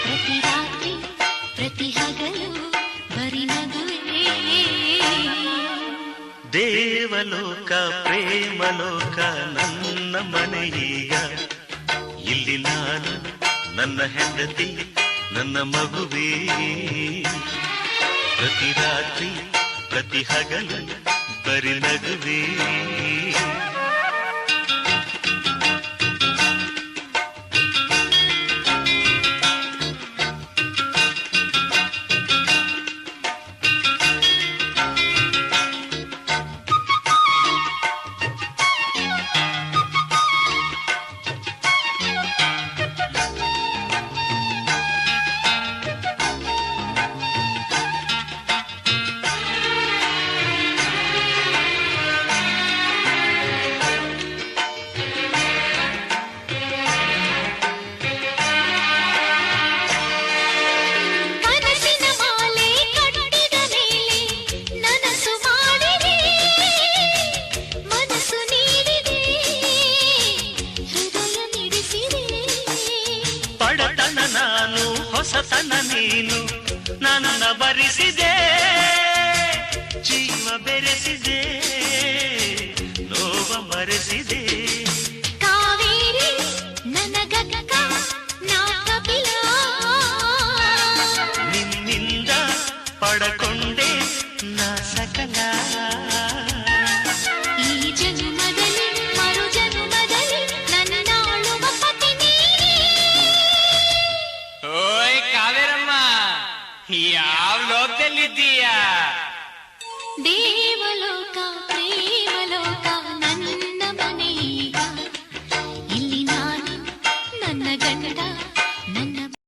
ಪ್ರತಿ ರಾತ್ರಿ ಪ್ರತಿ ಹಗಲು ಬರಿ ನಗುವೆ. ದೇವಲೋಕ ಪ್ರೇಮಲೋಕ ನನ್ನ ಮನೆಯೀಗ. ಇಲ್ಲಿ ನಾನು ನನ್ನ ಹೆಂಡತಿ ನನ್ನ ಮಗುವೇ. ಪ್ರತಿ ರಾತ್ರಿ ಪ್ರತಿ ಹಗಲು ಬರಿ ನಗುವೇ. ನಾನು ಹೊಸತನ ನೀನು ನನ್ನ ಬರಿಸಿದೆ, ಜೀವ ಬೆರೆಸಿದೆ, ನೋವ ಮರೆಸಿದೆ. ಕಾವೇರಿ ನನಗಕ್ಕ ನಾ ಕಪಿಲ, ನಿನ್ನಿಂದ ಪಡಕೊಂಡೆ ನಾ ಸಕಲ. ಈ ಜನ್ಮದಲ್ಲಿ ಮರು ಜನ್ಮದಲ್ಲಿ ನನ್ನಾಳುವ ಪತಿ ನೀನೇ. ಓಯ್ ಕಾವೇರಮ್ಮ, ಯಾವ ಲೋಕದಲ್ಲಿದ್ದೀಯಾ? ದೇವಲೋಕ